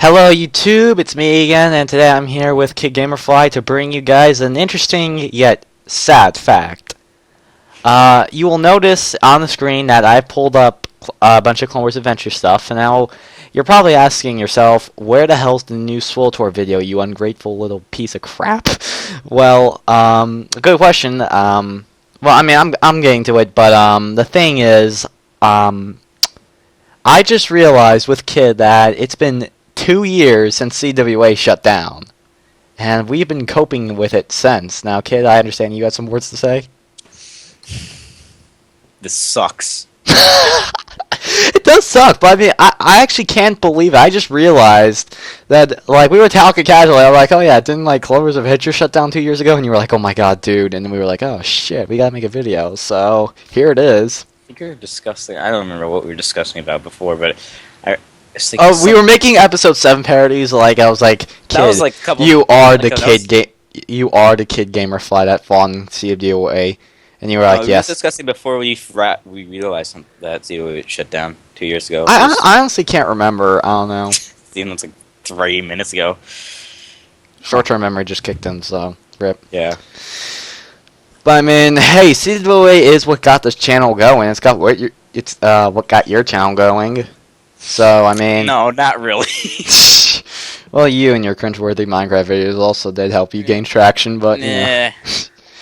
Hello YouTube, it's me again, and today I'm here with Kid Gamerfly to bring you guys an interesting yet sad fact. You will notice on the screen that I've pulled up a bunch of Clone Wars Adventure stuff, and now you're probably asking yourself, where the hell's the new SWTOR video, you ungrateful little piece of crap? Well, good question. Well, I mean, I'm getting to it, but the thing is, I just realized with Kid that it's been 2 years since CWA shut down, and we've been coping with it since. Now, Kid, I understand you got some words to say? This sucks. It does suck, but I mean, I actually can't believe it. I just realized that, like, we were talking casually. I was like, oh yeah, didn't, like, Clone Wars Adventure shut down 2 years ago? And you were like, oh my god, dude. And then we were like, oh shit, we gotta make a video. So, here it is. I think we were discussing, I don't remember what we were discussing about before, but we were making episode 7 parodies. Like, I was like, Kid, that was like a couple, you are the Kid Gamerfly that fought in CWA. And you were like, yes. We were discussing before we realized that CWA shut down 2 years ago. I honestly can't remember. I don't know. It was like 3 minutes ago. Short-term memory just kicked in, so rip. Yeah. But I mean, hey, CWA is what got this channel going. It's what got your channel going. So I mean, no, not really. Well, you and your cringeworthy Minecraft videos also did help you gain traction, but yeah.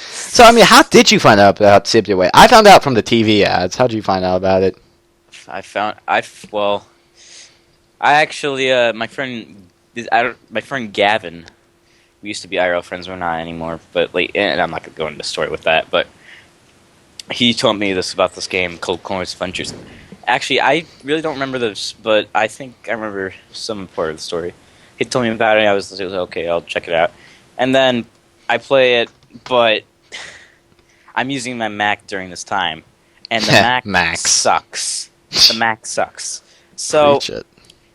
So I mean, how did you find out about CWA? I found out from the TV ads. How did you find out about it? I actually, my friend Gavin. We used to be IRL friends, we're not anymore. But like, and I'm not gonna go into the story with that. But he told me about this game called Clone Wars Adventures. Actually, I really don't remember this, but I think I remember some part of the story. He told me about it. I was like, okay, I'll check it out. And then I play it, but I'm using my Mac during this time, and the Mac sucks. The Mac sucks. So,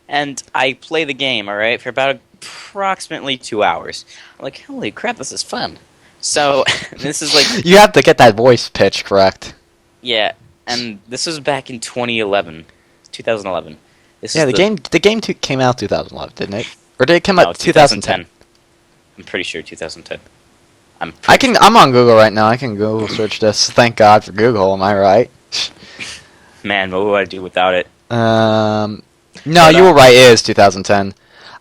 and I play the game, all right, for about approximately 2 hours. I'm like, holy crap, this is fun. So this is like you have to get that voice pitch correct. Yeah, and this was back in 2011. The game came out 2011, didn't it? Or did it come out 2010? I'm pretty sure 2010. I'm on Google right now. I can Google search this. Thank God for Google. Am I right? Man, what would I do without it? No, you were right. It is 2010.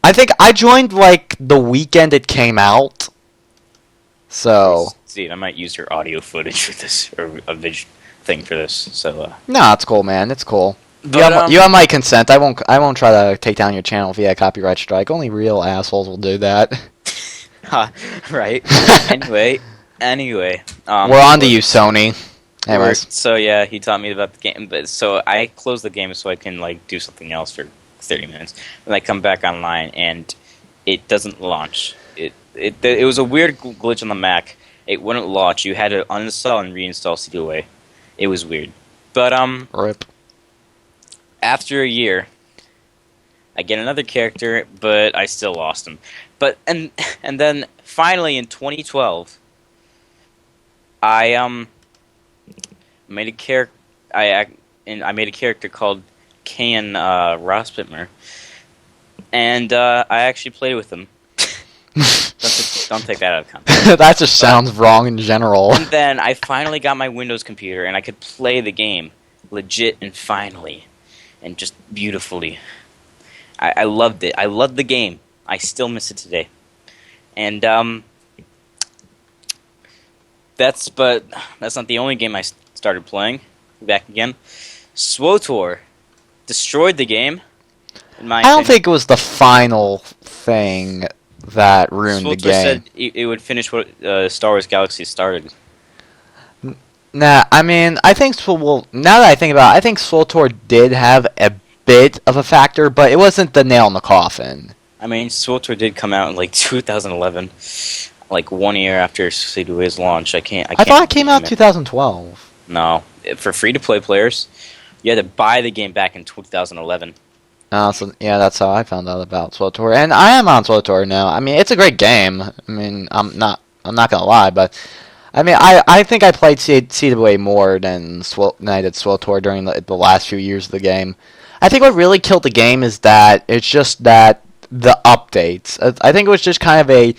I think I joined like the weekend it came out. So. See, I might use your audio footage for this, or a vision thing for this. So. No, it's cool, man. It's cool. But, you have my consent. I won't try to take down your channel if you had a copyright strike. Only real assholes will do that. Right. Anyway. We're on to you, Sony. Anyways. So yeah, he taught me about the game, but so I close the game so I can like do something else for 30 minutes, and I come back online and it doesn't launch. It was a weird glitch on the Mac. It wouldn't launch. You had to uninstall and reinstall CWA. It was weird. But Rip. After a year, I get another character, but I still lost him. But and then finally in 2012, I made a character. I made a character called Kayan Rospitmer, and I actually played with him. Don't take that out of context. That just sounds wrong in general. And then I finally got my Windows computer, and I could play the game legit and finally, and just beautifully. I loved it. I loved the game. I still miss it today. And that's not the only game I started playing. Back again. SWTOR destroyed the game. I don't think it was the final thing that ruined the game. Said it would finish what Star Wars Galaxy started. Nah, I mean, I think now that I think about it, I think SWTOR did have a bit of a factor, but it wasn't the nail in the coffin. I mean, SWTOR did come out in like 2011, like 1 year after CWA's launch. I thought it came out 2012. No, for free-to-play players, you had to buy the game back in 2011. So yeah, that's how I found out about SWTOR, and I am on SWTOR now. I mean, it's a great game. I mean, I'm not gonna lie, but I mean, I think I played CWA more than I did SWTOR during the last few years of the game. I think what really killed the game is that it's just that the updates. I think it was just kind of a.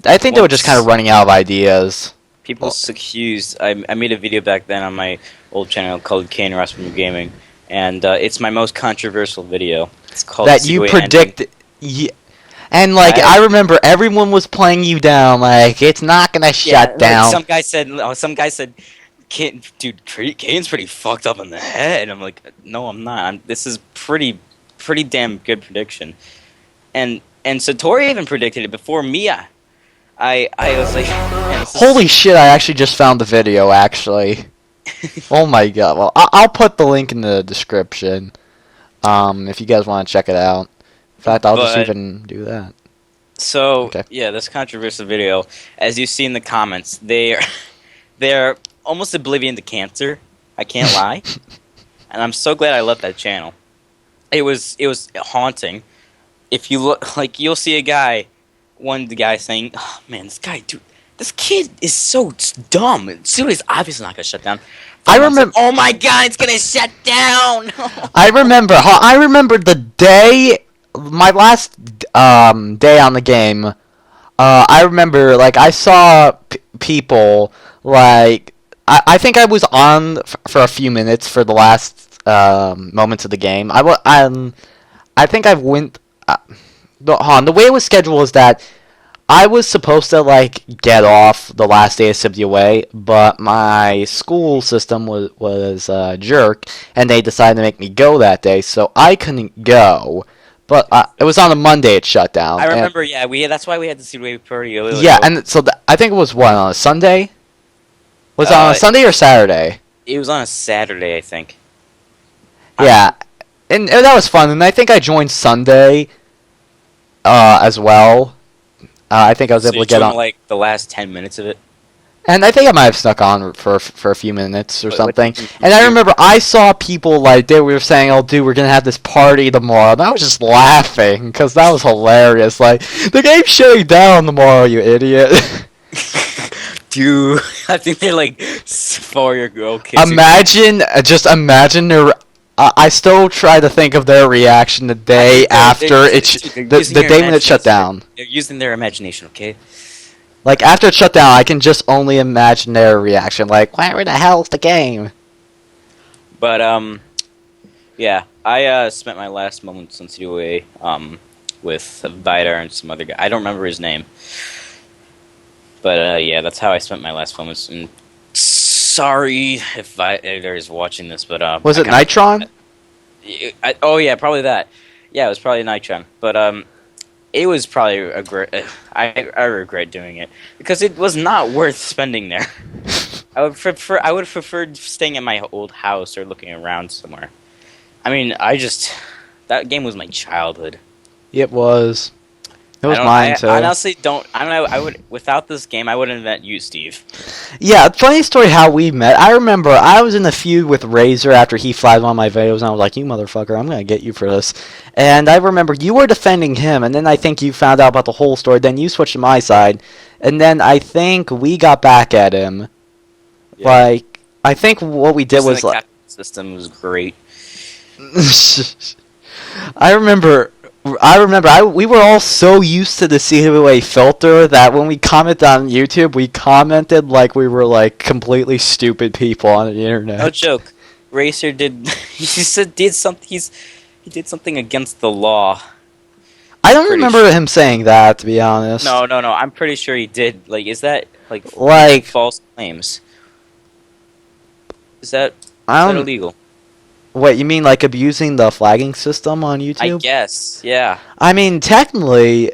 I think they were just kind of running out of ideas. People accused. I made a video back then on my old channel called Kane Rasmussen Gaming, and it's my most controversial video. It's called That you CWA predict. Yeah. And like I remember, everyone was playing you down. Like it's not gonna shut down. Like some guy said, Kane, dude, Kane's pretty fucked up in the head. I'm like, no, I'm not. This is pretty damn good prediction. And Satori even predicted it before me. I was like, holy shit! I actually just found the video. Actually, oh my god. Well, I'll put the link in the description. If you guys want to check it out. In fact, I'll just even do that. So yeah, this controversial video, as you see in the comments, they're almost oblivion to cancer. I can't lie, and I'm so glad I left that channel. It was haunting. If you look, like you'll see a guy. One guy saying, "Oh man, this kid is so dumb. Studios obviously not gonna shut down." I remember. Oh my god, it's gonna shut down. I remember. I remember the day, my last day on the game. I remember, like, I saw people like I think I was on for a few minutes for the last moments of the game. I think I went. The way it was scheduled was that I was supposed to like get off the last day of CWA, but my school system was a jerk, and they decided to make me go that day, so I couldn't go. But it was on a Monday. It shut down. I remember. That's why we had the CWA party earlier. Yeah, and so I think it was on a Sunday. Was it on a Sunday or Saturday? It was on a Saturday, I think. Yeah, and that was fun, and I think I joined Sunday. As well, I think I was able to get on like the last 10 minutes of it, and I think I might have snuck on for a few minutes or something. And I remember I saw people like they were saying, "Oh, dude, we're gonna have this party tomorrow," and I was just laughing because that was hilarious. Like the game's shutting down tomorrow, you idiot. Dude, I think they're like 4-year-old kids. Imagine their. I still try to think of their reaction the day after the day when it shut down. They're using their imagination, okay? Like after it shut down, I can just only imagine their reaction. Like, where the hell's the game? But yeah, I spent my last moments on CWA with Vidar and some other guy. I don't remember his name, but yeah, that's how I spent my last moments. And sorry if Vidar is watching this, but was it Nitron? Oh yeah, probably that. Yeah, it was probably Nitron, but it was probably a great. I regret doing it because it was not worth spending there. I would have preferred staying at my old house or looking around somewhere. I mean, that game was my childhood. It was. It was mine too. I honestly don't. I don't know. I would without this game, I wouldn't have met you, Steve. Yeah, funny story how we met. I remember I was in a feud with Razor after he flagged one of my videos, and I was like, "You motherfucker, I'm gonna get you for this." And I remember you were defending him, and then I think you found out about the whole story. Then you switched to my side, and then I think we got back at him. Yeah. Like I think what we did was like system was great. I remember we were all so used to the CWA filter that when we commented on YouTube, we commented like we were like completely stupid people on the internet. No joke. Racer did did something against the law. I don't remember him saying that, to be honest. No. I'm pretty sure he did. Like, is that like false claims? Is that illegal? Wait, you mean like abusing the flagging system on YouTube? I guess, yeah. I mean, technically,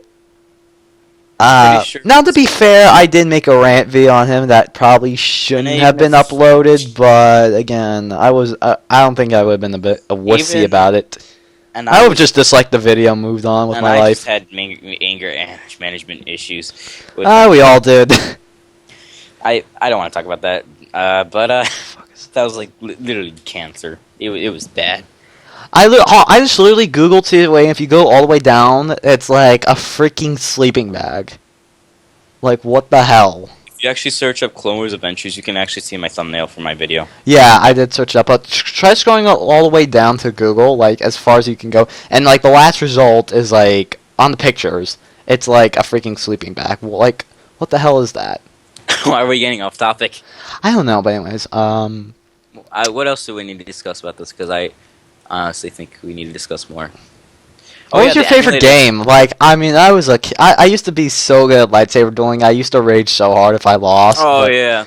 sure now to be fair, I did make a rant video on him that probably shouldn't have been uploaded, but again, I don't think I would have been a bit a wussy about it. And I would have just disliked the video, moved on with my life. I just had anger management issues. We all did. I don't want to talk about that, but that was like literally cancer. It was bad. I just literally Googled CWA, and if you go all the way down, it's like a freaking sleeping bag. Like, what the hell? If you actually search up Clone Wars Adventures, you can actually see my thumbnail for my video. Yeah, I did search it up, but try scrolling all the way down to Google, like, as far as you can go. And, like, the last result is, like, on the pictures, it's like a freaking sleeping bag. Well, like, what the hell is that? Why are we getting off topic? I don't know, but anyways, What else do we need to discuss about this? Because I honestly think we need to discuss more. what was your the favorite emulators. game? Like, I mean, I was I used to be so good at lightsaber dueling. I used to rage so hard if I lost. Oh but yeah.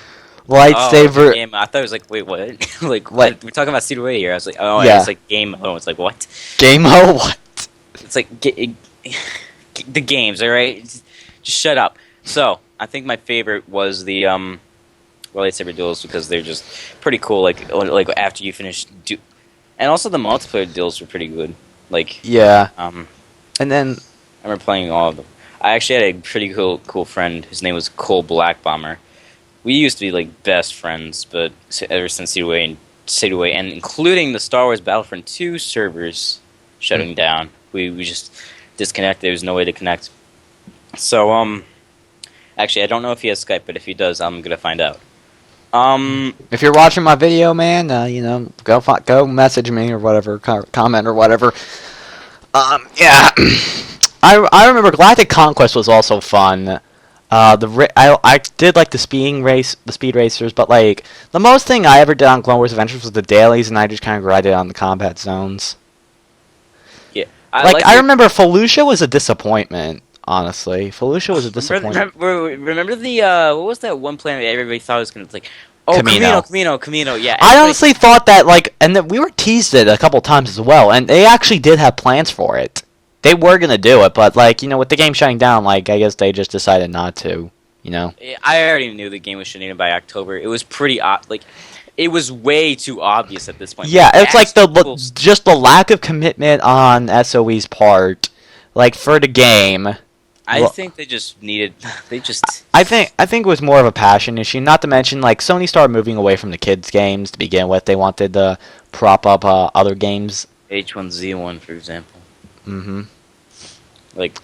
lightsaber. Oh, game. I thought it was like, wait, what? Like, Like- we're talking about CWA here. I was like, oh, Yeah. it's like game. Oh, it's like what? Game mode? What? It's like the games. All right, just shut up. So I think my favorite was the lightsaber duels because they're just pretty cool. Like after you finish and also the multiplayer duels were pretty good. Like Yeah. I And then remember playing all of them. I actually had a pretty cool friend. His name was Cole Black Bomber. We used to be like best friends, but ever since CWA and including the Star Wars Battlefront 2 servers shutting down, we just disconnected. There was no way to connect. So actually, I don't know if he has Skype, but if he does, I'm gonna find out. if you're watching my video, man, go message me or whatever, comment or whatever. Yeah. I remember Galactic Conquest was also fun. I did like the speed racers, but like the most thing I ever did on Clone Wars Adventures was the dailies, and I just kind of grinded on the combat zones. Yeah, I remember Felucia was a disappointment. Honestly, Felucia was a disappointment. Remember the what was that one planet that everybody thought was gonna like? Oh, Camino. Camino. Yeah, I honestly thought that and that we were teased it a couple times as well, and they actually did have plans for it. They were gonna do it, but with the game shutting down, I guess they just decided not to. I already knew the game was shutting down by October. It was pretty it was way too obvious at this point. Yeah, it's like People- just the lack of commitment on SOE's part, for the game. I think they just needed. They just. I think it was more of a passion issue. Not to mention, Sony started moving away from the kids' games to begin with. They wanted to prop up other games. H1Z1, for example. Mm-hmm.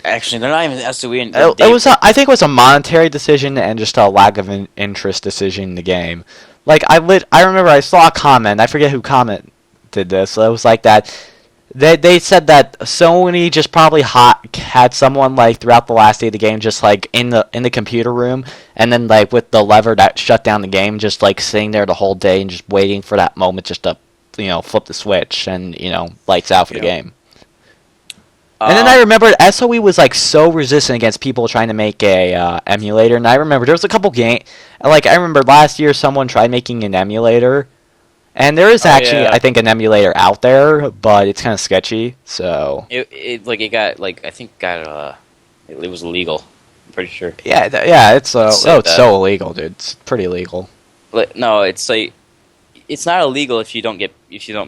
Actually, they're not even SOE. It was. I think it was a monetary decision and just a lack of interest decision in the game. I remember I saw a comment. I forget who commented this. It was like that. They said that Sony just probably had someone throughout the last day of the game, just in the computer room, and then with the lever that shut down the game, just sitting there the whole day and just waiting for that moment just to flip the switch and lights out for the game. And then I remember SOE was so resistant against people trying to make a emulator, and I remember there was a couple I remember last year someone tried making an emulator. And there is actually, I think, an emulator out there, but it's kind of sketchy. So it was illegal. I'm pretty sure. Yeah, it's so illegal, dude. It's pretty illegal. No, it's not illegal if you don't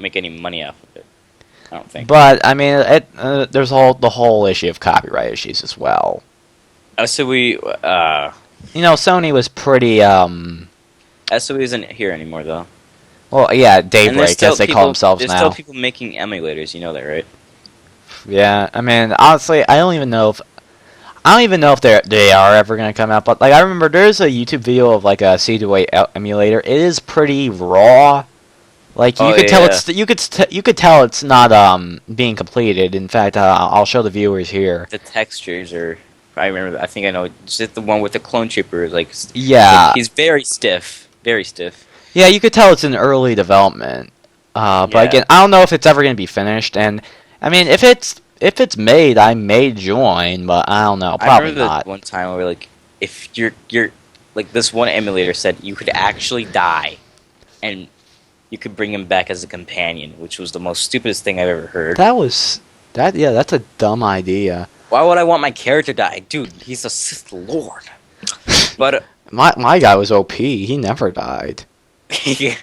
make any money off of it. I don't think. But I mean, there's the whole issue of copyright issues as well. Sony was pretty SOE isn't here anymore though. Well, yeah, Daybreak, as they call themselves now. There's still people making emulators, you know that, right? Yeah, I mean, honestly, I don't even know if they are ever gonna come out. But I remember there's a YouTube video of a CWA emulator. It is pretty raw. You could tell you could tell it's not being completed. In fact, I'll show the viewers here. The textures are. I remember. I think I know. Is it the one with the clone trooper? Yeah, he's very stiff. Very stiff. Yeah, you could tell it's in early development. But again, I don't know if it's ever going to be finished. And I mean, if it's made, I may join, but I don't know. Probably I remember not. One time where if you're this one emulator said you could actually die, and you could bring him back as a companion, which was the most stupidest thing I've ever heard. That's a dumb idea. Why would I want my character to die, dude? He's a Sith Lord. But my guy was OP. He never died. I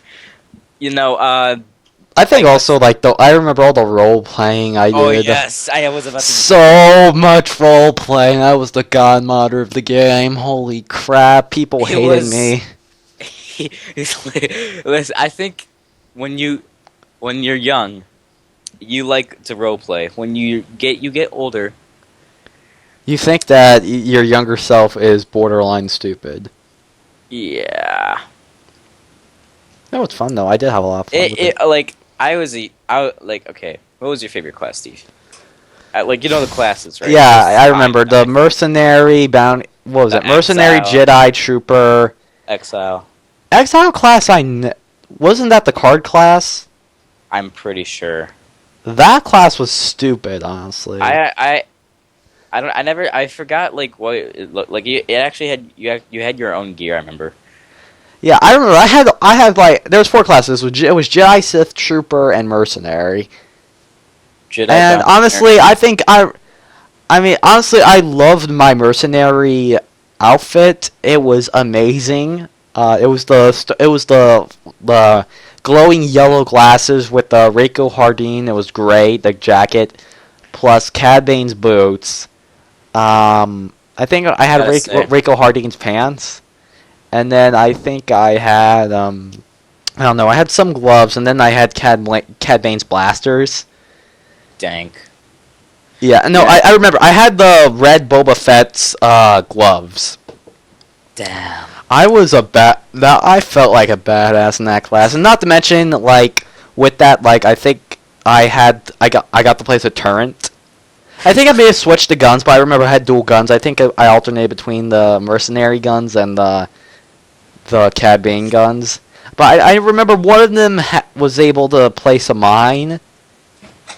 think also I remember all the role playing I did. Oh yes, I was about to. So much role playing. I was the godmother of the game. Holy crap! People hated me. Listen, I think when you're young, you like to role play. When you get older, you think that your younger self is borderline stupid. Yeah. No, it's fun though. I did have a lot of fun with it. Okay. What was your favorite class, Steve? Like the classes, right? Yeah, There's I Fine remember the Guy, mercenary bounty. What was the it? Mercenary, Exile, Jedi, Trooper, Exile. Exile class. Wasn't that the card class? I'm pretty sure. That class was stupid, honestly. I don't. I never. I forgot like what it looked like. It actually had you had your own gear. I remember. Yeah, I remember. I had like there was 4 classes. It was Jedi, Sith, Trooper, and Mercenary. Jedi And Bounty honestly, Hunter. honestly, I loved my mercenary outfit. It was amazing. It was the glowing yellow glasses with the Reiko Hardin. It was great. The jacket plus Cad Bane's boots. I think I had Gotta say, Reiko Hardin's pants, and then I think I had I don't know. I had some gloves, and then I had Cad Bane's blasters. dank. Yeah, no, Yeah. I remember. I had the red Boba Fett's gloves. Damn. I felt like a badass in that class, and not to mention like with that, like I think I got to place a turret. I think I may have switched the guns, but I remember I had dual guns. I think I alternated between the mercenary guns and the Cad Bane guns. But I remember one of them was able to place a mine.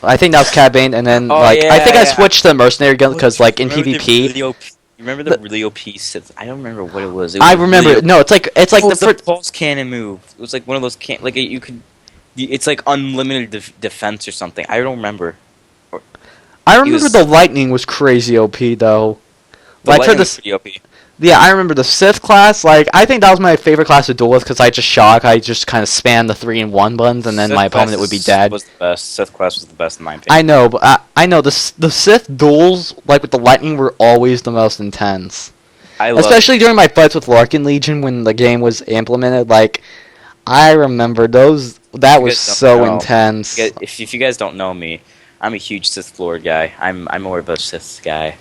I think that was Cad Bane, and then Oh I think I yeah. switched to the mercenary gun because like in Remember the PvP, really OP You remember the really OP Sith? I don't remember what it was. It I was remember. really No, it's like Oh, it was the the pulse cannon move. It was like one of those like you could. It's like unlimited defense or something. I don't remember. I It remember was the lightning was crazy OP though. the Like for lightning was this, pretty OP. yeah, I remember the Sith class. Like I think that was my favorite class to duel with because I just shock. I just kind of spam the 3-in-1 buttons, and then Sith my class opponent would be dead. Was the best. Sith class was the best in my opinion. I know, but I know the Sith duels like with the lightning were always the most intense. I love. Especially during my fights with Larkin Legion when the game was implemented. Like I remember those. That You was guys don't so know. intense. If you guys don't know me, I'm a huge Sith Lord guy. I'm more of a Sith guy.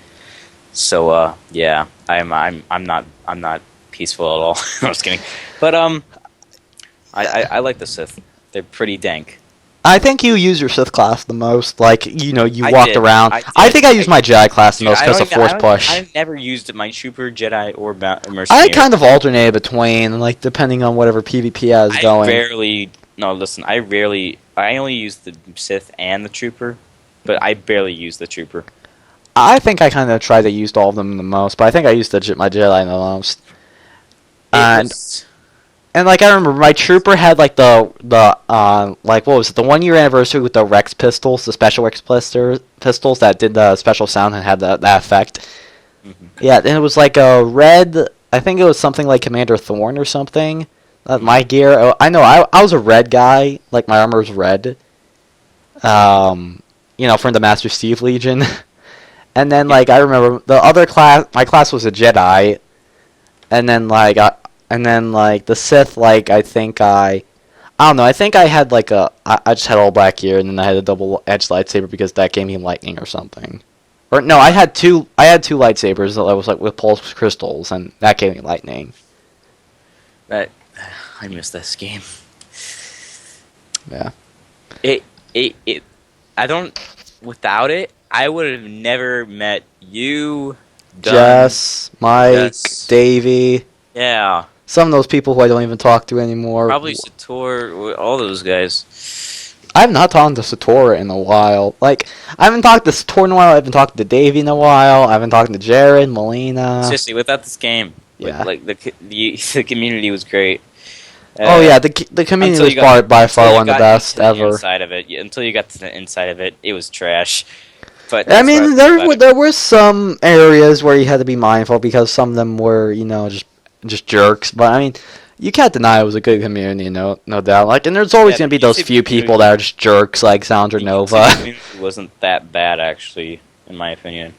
So yeah, I'm not peaceful at all. I'm just kidding. But I like the Sith. They're pretty dank. I think you use your Sith class the most. Like, you know, you I walked did. around. I I did. think I used my Jedi class the Dude, most because of Force Push. I've never used my Trooper, Jedi, or Mercenary. I kind of alternated between, like, depending on whatever PvP I was going. No, listen. I only use the Sith and the Trooper, but I barely use the Trooper. I think I kind of tried to use all of them the most, but I think I used my Jedi the most. And like I remember, my trooper had like the like what was it, the 1 year anniversary with the Rex pistols, the special Rex pistols that did the special sound and had that effect. Mm-hmm. Yeah, and it was like a red. I think it was something like Commander Thorn or something. My gear. I know. I was a red guy. Like my armor was red. You know, from the Master Steve Legion. And then like I remember the other class. My class was a Jedi. And then like the Sith, like I don't know. I think I had like I just had all black gear, and then I had a double-edged lightsaber because that gave me lightning or something. Or no, I had two lightsabers that was like with pulse crystals, and that gave me lightning. I miss this game. Yeah. It. I don't. Without it, I would have never met you, Dunn, Jess, Mike, Jess. Davey. Yeah. Some of those people who I don't even talk to anymore. Probably Sator, all those guys. I have not talked to Satora in a while. Like, I haven't talked to Satora in a while. I haven't talked to Davey in a while. I haven't talked to Jared, Molina. Seriously, without this game, Yeah. like the community was great. Oh yeah, the community until was you got- by far until you one of the got best into the ever. Inside of it, until you got to the inside of it, it was trash. But I that's mean, what I thought there were some areas where you had to be mindful because some of them were, you know, just jerks. But I mean, you can't deny it was a good community, no doubt. Like, and there's always Yeah, gonna be the those YouTube few people community- that are just jerks, like Soundra the Nova. YouTube community wasn't that bad, actually, in my opinion.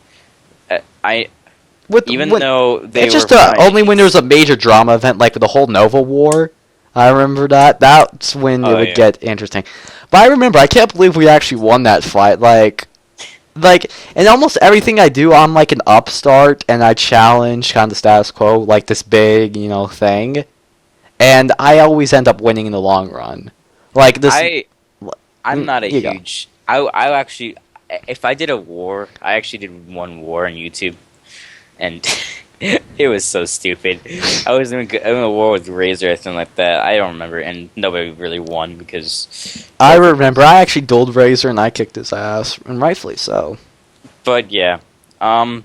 Even though they it's were just only when there was a major drama event, like with the whole Nova War. I remember that. That's when it Oh, would yeah. get interesting. But I remember, I can't believe we actually won that fight. Like, in almost everything I do, I'm like an upstart, and I challenge kind of the status quo, like this big, you know, thing. And I always end up winning in the long run. Like this. I'm not a You go. huge. I actually if I did a war, I actually did one war on YouTube, and it was so stupid. I was in a war with Razor or something like that. I don't remember, and nobody really won because. I remember. I actually dueled Razor and I kicked his ass, and rightfully so. But yeah, oh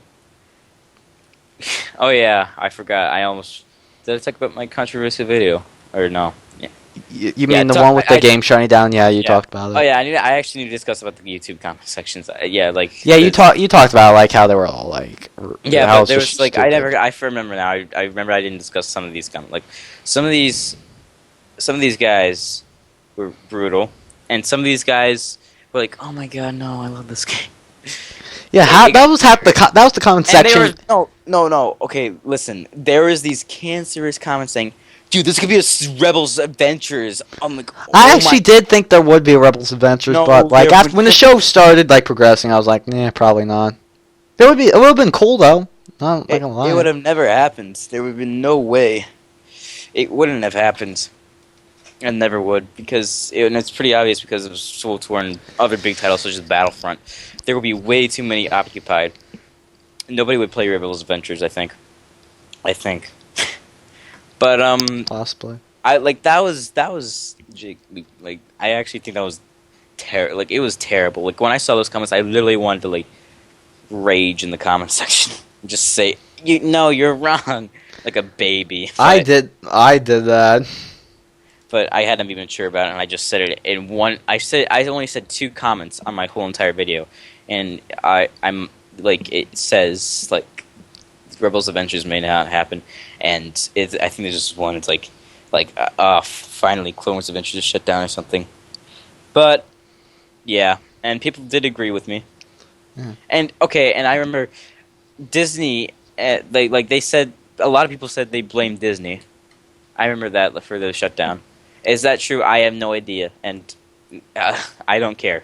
yeah, I forgot. I almost did I talk about my controversial video or no? Yeah. You Yeah, mean the one with the game shutting down? Yeah, you Yeah. talked about it. Oh yeah, I actually need to discuss about the YouTube comment sections. Yeah, like Yeah, you talked about like how they were all like. Yeah, how but it's there just was like stupid. I remember now. I remember I didn't discuss some of these comments. Like some of these guys were brutal, and some of these guys were like, "Oh my god, no, I love this game." Yeah, Like, that was that was the comment and they section. were no. Okay, listen. There was these cancerous comments saying, "Dude, this could be a Rebels Adventures." I'm like, I "Oh actually my." did think there would be Rebels Adventures, No, but like there after would when the show started like progressing, I was like, nah, probably not. It would have been cool though. Not gonna It would lie. have never happened. There would have been no way. It wouldn't have happened. And never would, because and it's pretty obvious because of Soul Tour and other big titles such as Battlefront. There would be way too many occupied. Nobody would play Rebels Adventures, I think. But Possibly. I like that was like I actually think that was like it was terrible. Like when I saw those comments, I literally wanted to like rage in the comment section, and just say, you're wrong," like a baby. I did that. But I hadn't been mature about it, and I just said it in one. I only said 2 comments on my whole entire video, and I'm like it says like Rebels Adventures may not happen, and I think there's just one. It's like finally Clone Wars Adventures is shut down or something. But yeah, and people did agree with me. Yeah. And okay, and I remember Disney. They said a lot of people said they blamed Disney. I remember that for the shutdown. Is that true? I have no idea, and I don't care.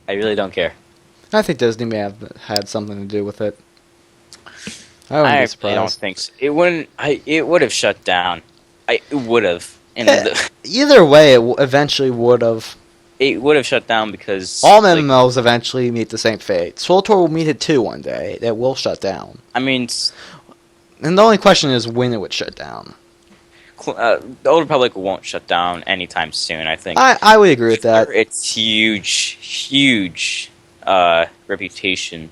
I really don't care. I think Disney may have had something to do with it. I wouldn't be I surprised. don't think so. It wouldn't. It would have shut down. It would have, and Either way, it eventually would have. it would have shut down because All MMOs eventually meet the same fate. Soul Tour will meet it too one day. It will shut down. I mean, And the only question is when it would shut down. the Old Republic won't shut down anytime soon. I think. I would agree with that. It's huge reputation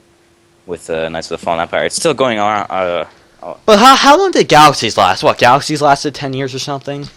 with Knights of the Fallen Empire. It's still going on. But how long did Galaxies last? What, Galaxies lasted 10 years or something?